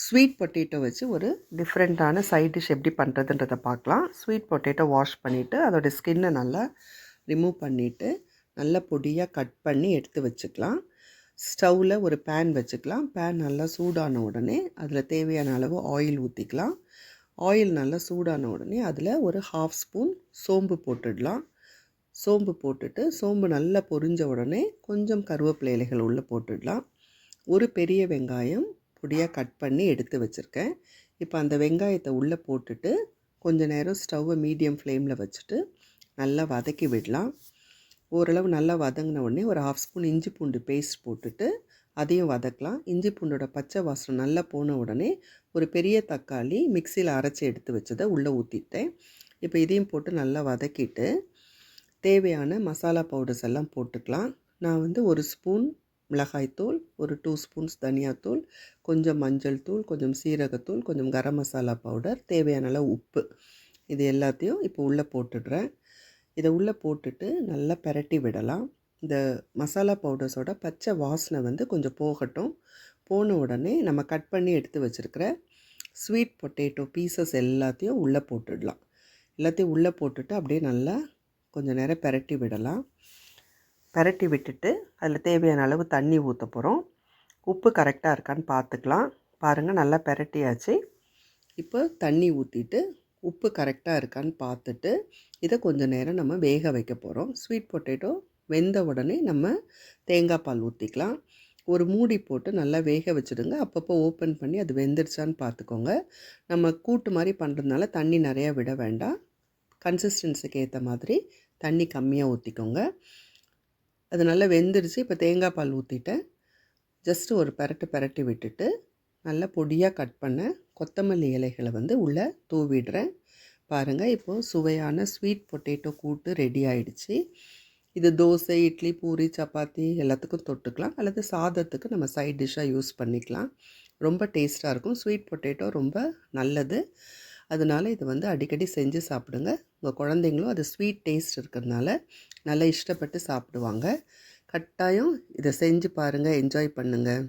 Sweet potato வச்சு ஒரு டிஃப்ரெண்ட்டான சைட் டிஷ் எப்படி பண்ணுறதுன்றதை பார்க்கலாம். ஸ்வீட் பொட்டேட்டோ வாஷ் பண்ணிவிட்டு அதோடய ஸ்கின்னை நல்லா ரிமூவ் பண்ணிவிட்டு நல்லா பொடியாக கட் பண்ணி எடுத்து வச்சுக்கலாம். ஸ்டவ்வில் ஒரு பேன் வச்சுக்கலாம். பேன் நல்லா சூடான உடனே அதில் தேவையான அளவு ஆயில் ஊற்றிக்கலாம். ஆயில் நல்லா சூடான உடனே அதில் ஒரு 1/2 ஸ்பூன் சோம்பு போட்டுடலாம். சோம்பு போட்டுட்டு சோம்பு நல்லா பொரிஞ்ச உடனே கொஞ்சம் கருவேப்பிலை இலைகள் உள்ளே போட்டுடலாம். ஒரு பெரிய வெங்காயம் பொடியாக கட் பண்ணி எடுத்து வச்சுருக்கேன். இப்போ அந்த வெங்காயத்தை உள்ளே போட்டுட்டு கொஞ்சம் நேரம் ஸ்டவ்வை மீடியம் ஃப்ளேமில் வச்சுட்டு நல்லா வதக்கி விடலாம். ஓரளவு நல்லா வதங்கின உடனே ஒரு 1/2 ஸ்பூன் இஞ்சி பூண்டு பேஸ்ட் போட்டுட்டு அதையும் வதக்கலாம். இஞ்சி பூண்டோட பச்சை வாசனை நல்லா போன உடனே ஒரு பெரிய தக்காளி மிக்சியில் அரைச்சி எடுத்து வச்சதை உள்ளே ஊற்றிட்டேன். இப்போ இதையும் போட்டு நல்லா வதக்கிட்டு தேவையான மசாலா பவுடர்ஸ் எல்லாம் போட்டுக்கலாம். நான் வந்து 1 ஸ்பூன் மிளகாய்த்தூள், ஒரு 2 ஸ்பூன்ஸ் தனியாத்தூள், கொஞ்சம் மஞ்சள் தூள், கொஞ்சம் சீரகத்தூள், கொஞ்சம் கரம் மசாலா பவுடர், தேவையான அளவு உப்பு, இது எல்லாத்தையும் இப்போ உள்ளே போட்டுடுறேன். இதை உள்ளே போட்டுட்டு நல்லா பெரட்டி விடலாம். இந்த மசாலா பவுடர்ஸோட பச்சை வாசனை வந்து கொஞ்சம் போகட்டும். போன உடனே நம்ம கட் பண்ணி எடுத்து வச்சுருக்கிற ஸ்வீட் பொட்டேட்டோ பீசஸ் எல்லாத்தையும் உள்ளே போட்டுடலாம். எல்லாத்தையும் உள்ளே போட்டுட்டு அப்படியே நல்லா கொஞ்சம் நேரம் பெரட்டி விடலாம். பெரட்டி விட்டுட்டு அதில் தேவையான அளவு தண்ணி ஊற்ற போகிறோம். உப்பு கரெக்டாக இருக்கான்னு பார்த்துக்கலாம். பாருங்கள், நல்லா பெரட்டியாச்சு. இப்போ தண்ணி ஊற்றிட்டு உப்பு கரெக்டாக இருக்கான்னு பார்த்துட்டு இதை கொஞ்சம் நேரம் நம்ம வேக வைக்க போகிறோம். ஸ்வீட் பொட்டேட்டோ வெந்த உடனே நம்ம தேங்காய் பால் ஊற்றிக்கலாம். ஒரு மூடி போட்டு நல்லா வேக வச்சுடுங்க. அப்பப்போ ஓப்பன் பண்ணி அது வெந்துடுச்சான்னு பார்த்துக்கோங்க. நம்ம கூட்டு மாதிரி பண்ணுறதுனால தண்ணி நிறையா விட வேண்டாம். கன்சிஸ்டன்சிக்கு ஏற்ற மாதிரி தண்ணி கம்மியாக ஊற்றிக்கோங்க. அது நல்லா வெந்துடுச்சு. இப்போ தேங்காய் பால் ஊற்றிட்டேன். ஜஸ்ட்டு ஒரு பெரட்டி விட்டுட்டு நல்லா பொடியாக கட் பண்ண கொத்தமல்லி இலைகளை வந்து உள்ளே தூவிடுறேன். பாருங்கள், இப்போது சுவையான ஸ்வீட் பொட்டேட்டோ கூட்டு ரெடி ஆகிடுச்சு. இது தோசை, இட்லி, பூரி, சப்பாத்தி எல்லாத்துக்கும் தொட்டுக்கலாம். அல்லது சாதத்துக்கு நம்ம சைட் டிஷ்ஷாக யூஸ் பண்ணிக்கலாம். ரொம்ப டேஸ்ட்டாக இருக்கும். ஸ்வீட் பொட்டேட்டோ ரொம்ப நல்லது. அதனால் இது வந்து அடிக்கடி செஞ்சு சாப்பிடுங்க. உங்கள் குழந்தைங்களும் அது ஸ்வீட் டேஸ்ட் இருக்கிறதுனால நல்லா இஷ்டப்பட்டு சாப்பிடுவாங்க. கட்டாயம் இதை செஞ்சு பாருங்கள், என்ஜாய் பண்ணுங்கள்.